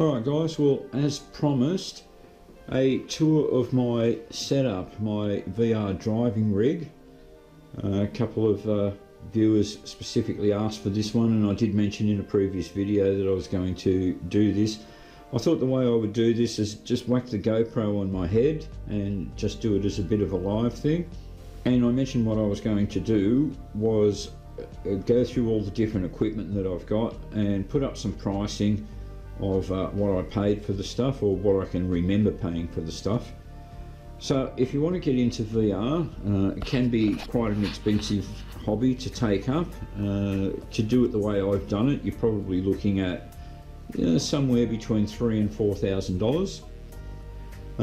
Alright guys, well as promised, a tour of my setup, my VR driving rig. A couple of viewers specifically asked for this one, and I did mention in a previous video that I was going to do this. I thought the way I would do this is just whack the GoPro on my head and just do it as a bit of a live thing. And I mentioned what I was going to do was go through all the different equipment that I've got and put up some pricing of what I paid for the stuff, or what I can remember paying for the stuff. So if you want to get into VR, it can be quite an expensive hobby to take up. To do it the way I've done it, you're probably looking at somewhere between $3,000 and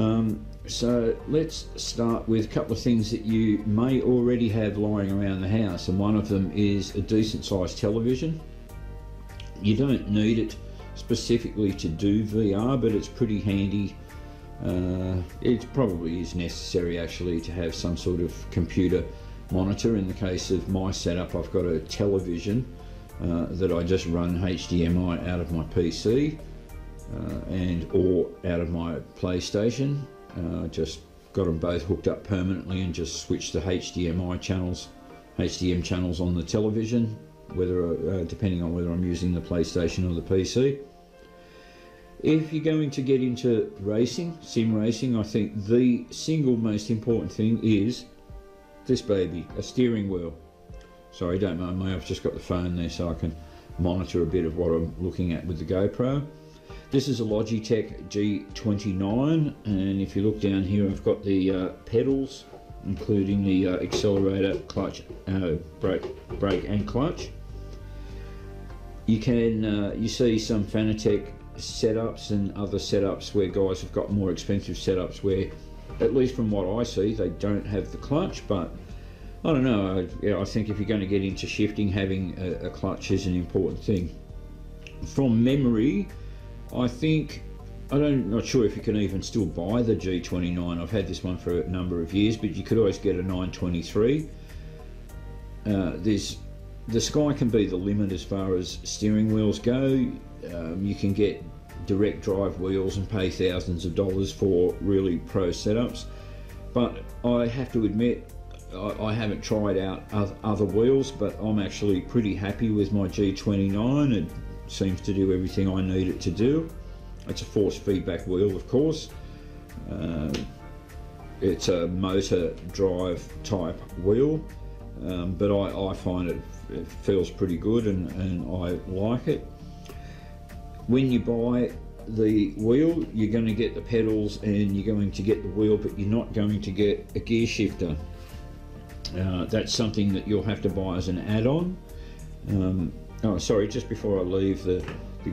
$4,000. So let's start with a couple of things that you may already have lying around the house, and one of them is a decent sized television. You don't need it specifically to do VR, but it's pretty handy. It probably is necessary actually to have some sort of computer monitor. In the case of my setup, I've got a television that I just run HDMI out of my PC or out of my PlayStation. Just got them both hooked up permanently and just switch the HDM channels on the television, whether depending on whether I'm using the PlayStation or the PC. If you're going to get into racing, sim racing, I think the single most important thing is this baby, a steering wheel. Sorry, don't mind me, I've just got the phone there so I can monitor a bit of what I'm looking at with the GoPro. This is a Logitech G29, and if you look down here, I've got the pedals, including the accelerator, clutch, brake and clutch. You can you see some Fanatec setups and other setups where guys have got more expensive setups where, at least from what I see, they don't have the clutch. But I don't know, I think if you're going to get into shifting, having a clutch is an important thing. From memory, I'm not sure if you can even still buy the G29. I've had this one for a number of years, but you could always get a 923. The sky can be the limit as far as steering wheels go. You can get direct drive wheels and pay thousands of dollars for really pro setups, but I have to admit I haven't tried out other wheels, but I'm actually pretty happy with my G29. It seems to do everything I need it to do. It's a force feedback wheel, of course. It's a motor drive type wheel, but I find it feels pretty good, and I like it. When you buy the wheel, you're going to get the pedals and you're going to get the wheel, but you're not going to get a gear shifter. That's something that you'll have to buy as an add-on. Oh, sorry, just before I leave the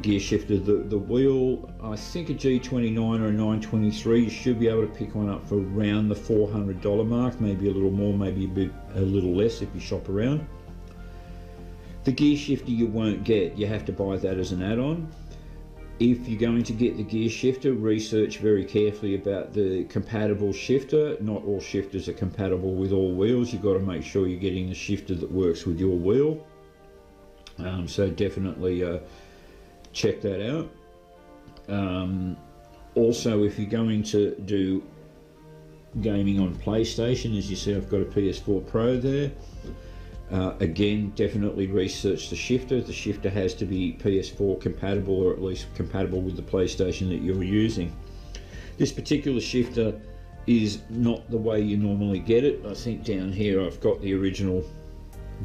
gear shifter, the wheel, I think a G29 or a 923, you should be able to pick one up for around the $400 mark, maybe a little more, maybe a little less if you shop around. The gear shifter you won't get, you have to buy that as an add-on. If you're going to get the gear shifter, research very carefully about the compatible shifter. Not all shifters are compatible with all wheels. You've got to make sure you're getting the shifter that works with your wheel. So definitely check that out. Also, if you're going to do gaming on PlayStation, as you see I've got a PS4 Pro there. Again, definitely research the shifter. The shifter has to be PS4 compatible, or at least compatible with the PlayStation that you're using. This particular shifter is not the way you normally get it. I think down here I've got the original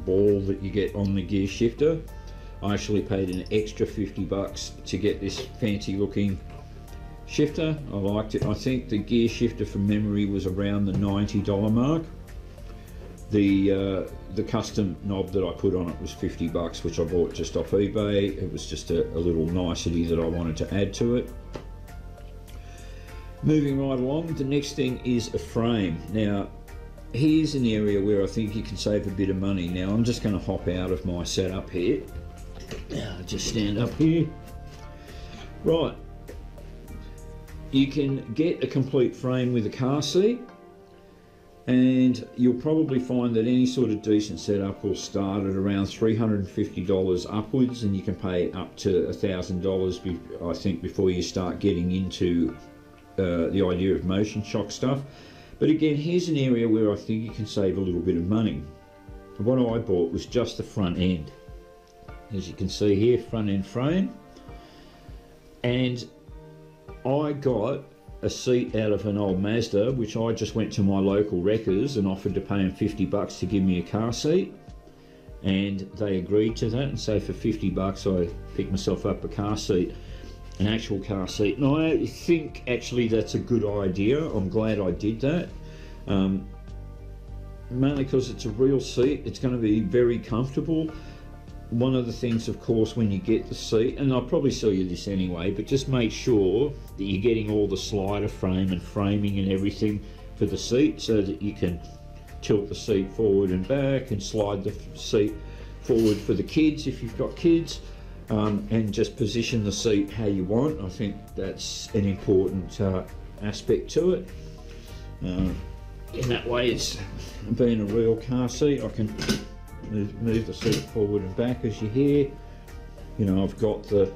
ball that you get on the gear shifter. I actually paid an extra $50 to get this fancy looking shifter. I liked it. I think the gear shifter from memory was around the $90 mark. The custom knob that I put on it was $50, which I bought just off eBay. It was just a little nicety that I wanted to add to it. Moving right along, the next thing is a frame. Now, here's an area where I think you can save a bit of money. Now, I'm just going to hop out of my setup here. Now, just stand up here. Right. You can get a complete frame with a car seat. and you'll probably find that any sort of decent setup will start at around $350 upwards, and you can pay up to $1,000 I think before you start getting into the idea of motion shock stuff. But again, here's an area where I think you can save a little bit of money. What I bought was just the front end. As you can see here, front end frame, and I got a seat out of an old Mazda, which I just went to my local wreckers and offered to pay them $50 to give me a car seat, and they agreed to that. And so for $50 I picked myself up a car seat, an actual car seat, and I think actually that's a good idea. I'm glad I did that, mainly because it's a real seat. It's going to be very comfortable. One of the things, of course, when you get the seat, and I'll probably sell you this anyway, but just make sure that you're getting all the slider frame and framing and everything for the seat, so that you can tilt the seat forward and back and slide the seat forward for the kids if you've got kids, and just position the seat how you want. I think that's an important aspect to it. In that way, it's being a real car seat. I can move the seat forward and back, as you hear. You know, I've got the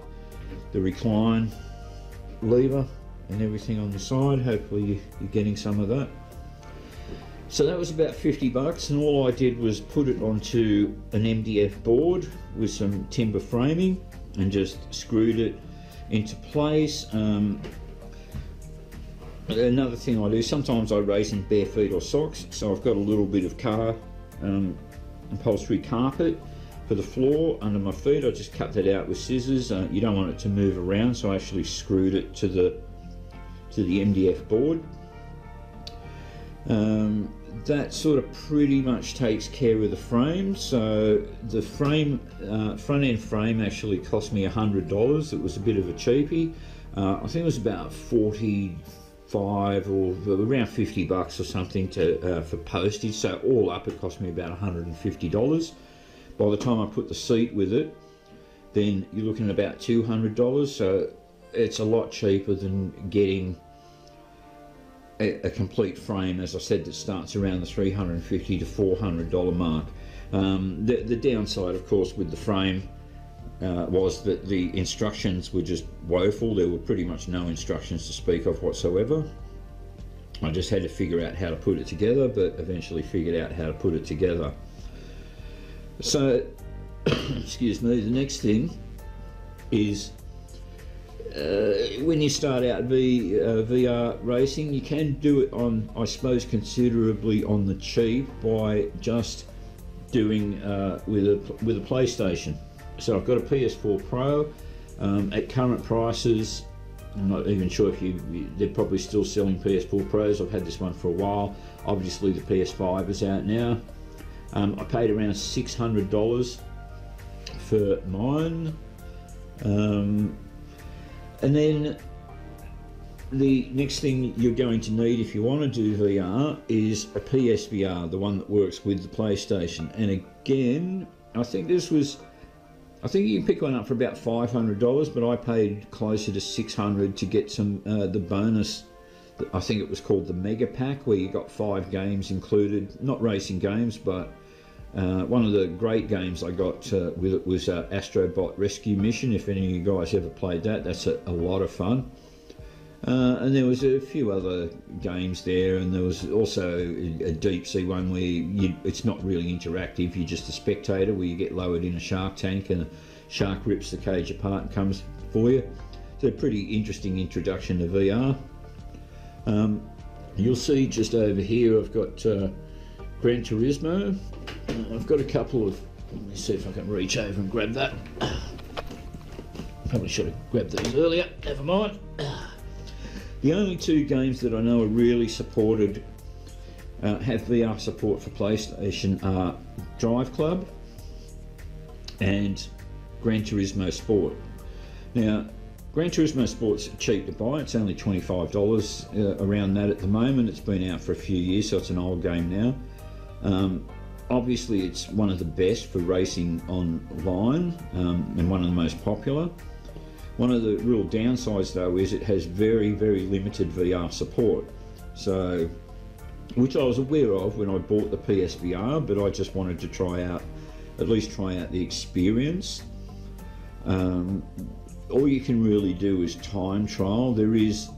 recline lever and everything on the side. Hopefully you're getting some of that. So that was about $50, and all I did was put it onto an MDF board with some timber framing and just screwed it into place. Another thing I do, sometimes I race in bare feet or socks, so I've got a little bit of car upholstery carpet for the floor under my feet. I just cut that out with scissors. You don't want it to move around, so I actually screwed it to the MDF board. That sort of pretty much takes care of the frame. So the frame, front end frame, actually cost me $100. It was a bit of a cheapie. I think it was about 45 or around $50 or something for postage. So all up, it cost me about $150. By the time I put the seat with it, then you're looking at about $200. So it's a lot cheaper than getting a complete frame, as I said, that starts around the $350 to $400 mark. The downside, of course, with the frame was that the instructions were just woeful. There were pretty much no instructions to speak of whatsoever. I just had to figure out how to put it together, but eventually figured out how to put it together. So, excuse me, the next thing is when you start out VR racing, you can do it on, I suppose, considerably on the cheap by just doing with a PlayStation. So I've got a PS4 Pro at current prices. I'm not even sure if they're probably still selling PS4 Pros. I've had this one for a while. Obviously the PS5 is out now. I paid around $600 for mine. And then the next thing you're going to need if you want to do VR is a PSVR, the one that works with the PlayStation. And again, I think you can pick one up for about $500, but I paid closer to $600 to get some the bonus. I think it was called the Mega Pack, where you got 5 games included, not racing games, but one of the great games I got with it was Astrobot Rescue Mission. If any of you guys ever played that, that's a lot of fun. And there was a few other games there, and there was also a deep sea one where it's not really interactive. You're just a spectator, where you get lowered in a shark tank and a shark rips the cage apart and comes for you. So a pretty interesting introduction to VR. You'll see just over here I've got Gran Turismo. I've got a couple of, let me see if I can reach over and grab that. Probably should have grabbed these earlier, never mind. The only 2 games that I know are really supported, have VR support for PlayStation, are Drive Club and Gran Turismo Sport. Now, Gran Turismo Sport's cheap to buy. It's only $25, around that at the moment. It's been out for a few years, so it's an old game now. Obviously, it's one of the best for racing online, and one of the most popular. One of the real downsides, though, is it has very, very limited VR support. So which I was aware of when I bought the PSVR, but I just wanted to at least try out the experience. All you can really do is time trial. There is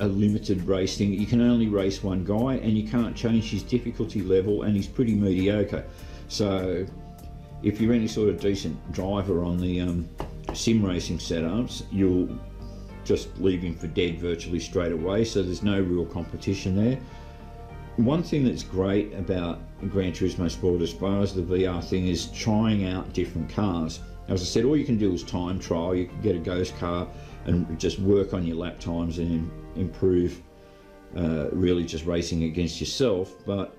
a limited race thing. You can only race one guy, and you can't change his difficulty level, and he's pretty mediocre. So if you're any sort of decent driver on the sim racing setups, you'll just leave him for dead virtually straight away, so there's no real competition there. One thing that's great about Gran Turismo Sport as far as the VR thing is trying out different cars. As I said, all you can do is time trial. You can get a ghost car and just work on your lap times and improve, really just racing against yourself. But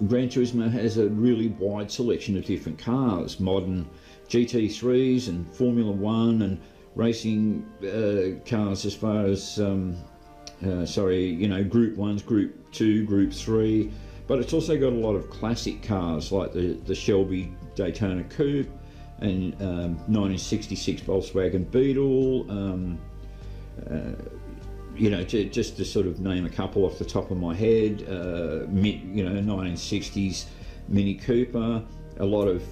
Gran Turismo has a really wide selection of different cars, modern GT3s and Formula One and racing cars as far as Group 1s, Group 2, Group 3, but it's also got a lot of classic cars like the Shelby Daytona Coupe and 1966 Volkswagen Beetle, just to sort of name a couple off the top of my head, 1960s Mini Cooper, a lot of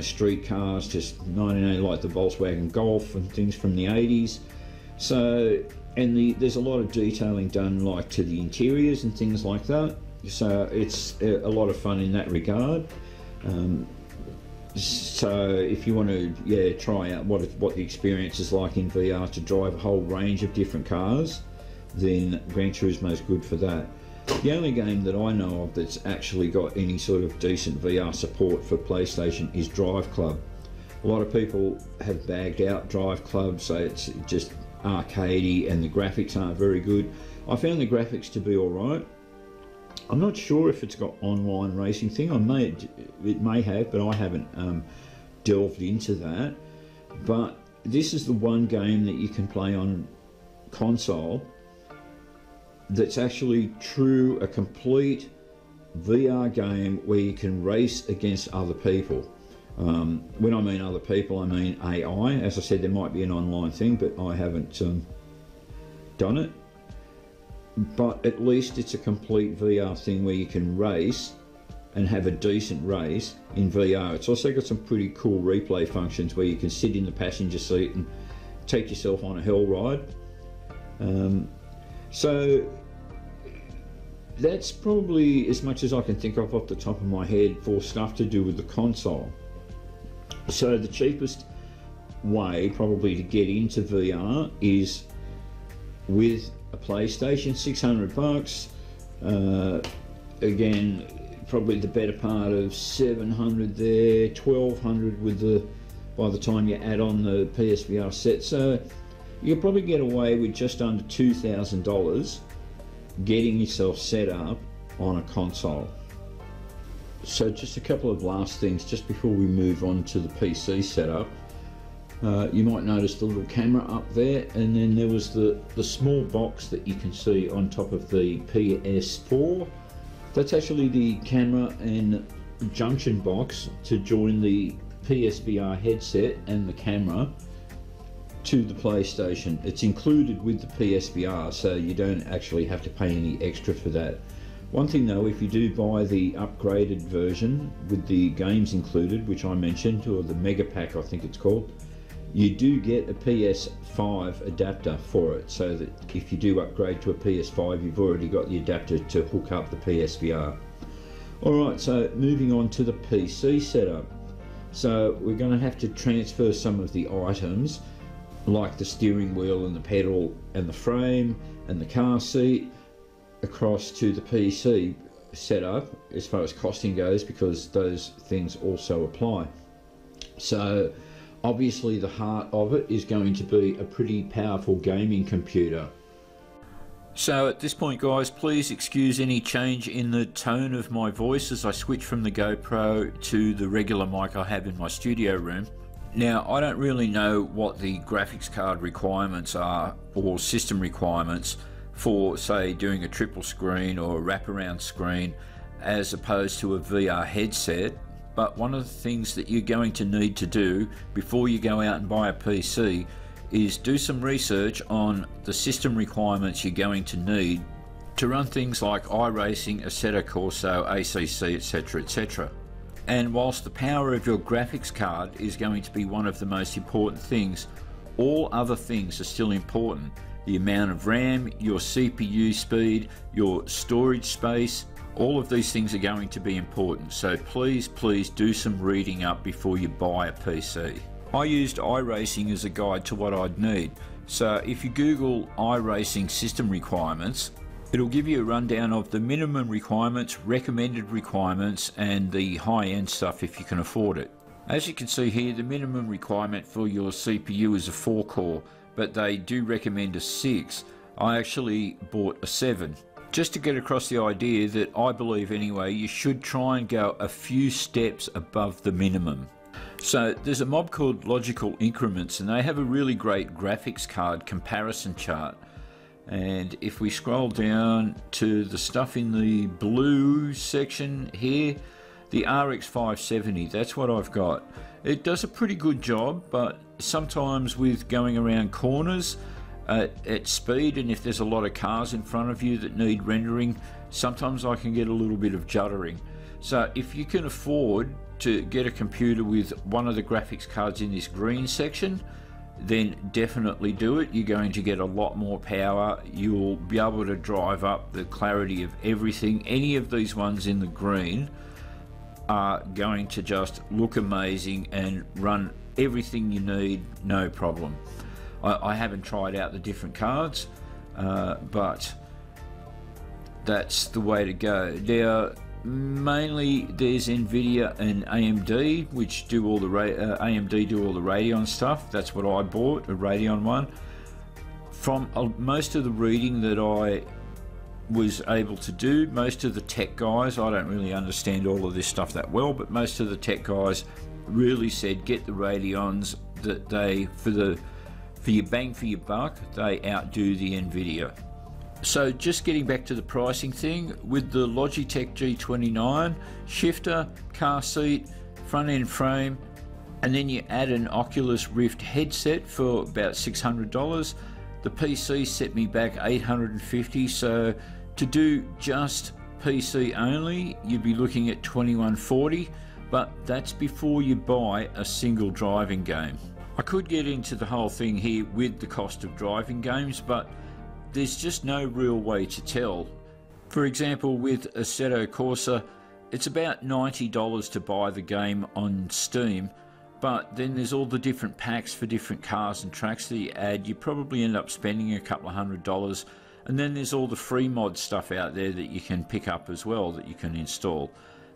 street cars, just 1980 like the Volkswagen Golf and things from the 80s. So, and there's a lot of detailing done like to the interiors and things like that. So it's a lot of fun in that regard. So if you want to try out what the experience is like in VR to drive a whole range of different cars, then Gran Turismo is good for that. The only game that I know of that's actually got any sort of decent VR support for PlayStation is Drive Club. A lot of people have bagged out Drive Club, so it's just arcadey and the graphics aren't very good. I found the graphics to be alright. I'm not sure if it's got online racing thing. It may have, but I haven't delved into that. But this is the one game that you can play on console that's actually a complete VR game where you can race against other people. When I mean other people, I mean AI. As I said, there might be an online thing, but I haven't done it. But at least it's a complete VR thing where you can race and have a decent race in VR. It's also got some pretty cool replay functions where you can sit in the passenger seat and take yourself on a hell ride. So that's probably as much as I can think of off the top of my head for stuff to do with the console. So the cheapest way probably to get into VR is with a PlayStation, $600. Again, probably the better part of $700 there, $1,200 by the time you add on the PSVR set. So you'll probably get away with just under $2,000 getting yourself set up on a console. So just a couple of last things just before we move on to the PC setup. You might notice the little camera up there, and then there was the small box that you can see on top of the PS4. That's actually the camera and junction box to join the PSVR headset and the camera to the PlayStation. It's included with the PSVR, so you don't actually have to pay any extra for that. One thing though, if you do buy the upgraded version with the games included, which I mentioned, or the Mega Pack I think it's called, you do get a PS5 adapter for it, so that if you do upgrade to a PS5, you've already got the adapter to hook up the PSVR. Alright, so moving on to the PC setup. So we're going to have to transfer some of the items, like the steering wheel and the pedal and the frame and the car seat, across to the PC setup as far as costing goes, because those things also apply. So obviously the heart of it is going to be a pretty powerful gaming computer. So at this point guys, please excuse any change in the tone of my voice as I switch from the GoPro to the regular mic I have in my studio room. Now, I don't really know what the graphics card requirements are, or system requirements, for say doing a triple screen or a wraparound screen as opposed to a VR headset. But one of the things that you're going to need to do before you go out and buy a PC is do some research on the system requirements you're going to need to run things like iRacing, Assetto Corsa, ACC, etc, etc. And whilst the power of your graphics card is going to be one of the most important things, all other things are still important. The amount of RAM, your CPU speed, your storage space, all of these things are going to be important. So please do some reading up before you buy a PC. I used iRacing as a guide to what I'd need. So if you Google iRacing system requirements, it'll give you a rundown of the minimum requirements, recommended requirements, and the high-end stuff if you can afford it. As you can see here, the minimum requirement for your CPU is a 4-core, but they do recommend a 6. I actually bought a 7. Just to get across the idea that I believe anyway, you should try and go a few steps above the minimum. So there's a mob called Logical Increments, and they have a really great graphics card comparison chart. And if we scroll down to the stuff in the blue section here, the RX 570, that's what I've got. It does a pretty good job, but sometimes with going around corners at speed, and if there's a lot of cars in front of you that need rendering, sometimes I can get a little bit of juddering. So if you can afford to get a computer with one of the graphics cards in this green section, then definitely do it. You're going to get a lot more power. You'll be able to drive up the clarity of everything. Any of these ones in the green are going to just look amazing and run everything you need, no problem. I haven't tried out the different cards, but that's the way to go. Now, mainly there's Nvidia and AMD, which do all the AMD do all the Radeon stuff. That's what I bought, a Radeon one. From most of the reading that I was able to do, most of the tech guys, I don't really understand all of this stuff that well, but most of the tech guys really said get the Radeons, that they, for your bang for your buck, they outdo the Nvidia. So just getting back to the pricing thing, with the Logitech G29, shifter, car seat, front end frame, and then you add an Oculus Rift headset for about $600. The PC set me back $850, so to do just PC only, you'd be looking at $2140, but that's before you buy a single driving game. I could get into the whole thing here with the cost of driving games, but there's just no real way to tell. For example, with Assetto Corsa, it's about $90 to buy the game on Steam, but then there's all the different packs for different cars and tracks that you add. You probably end up spending a couple of $100, and then there's all the free mod stuff out there that you can pick up as well, that you can install.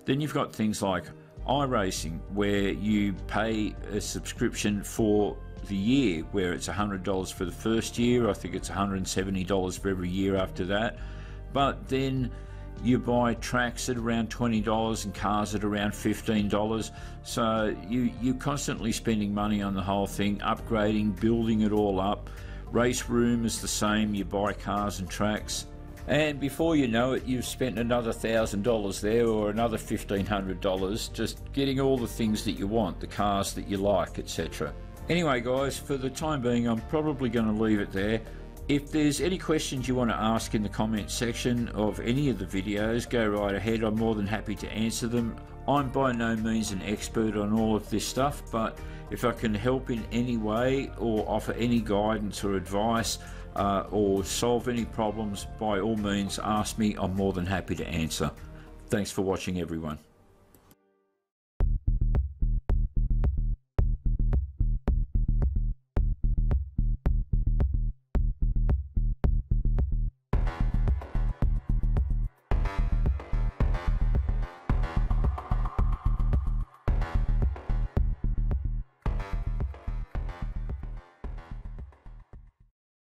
Then you've got things like iRacing, where you pay a subscription for the year, where it's $100 for the first year. I think it's $170 for every year after that. But then you buy tracks at around $20 and cars at around $15. So you're constantly spending money on the whole thing, upgrading, building it all up. Race room is the same. You buy cars and tracks, and before you know it, you've spent another $1,000 there, or another $1,500 just getting all the things that you want, the cars that you like, etc. Anyway guys, for the time being, I'm probably going to leave it there. If there's any questions you want to ask in the comment section of any of the videos, go right ahead. I'm more than happy to answer them. I'm by no means an expert on all of this stuff, but if I can help in any way or offer any guidance or advice or solve any problems, by all means ask me. I'm more than happy to answer. Thanks for watching everyone.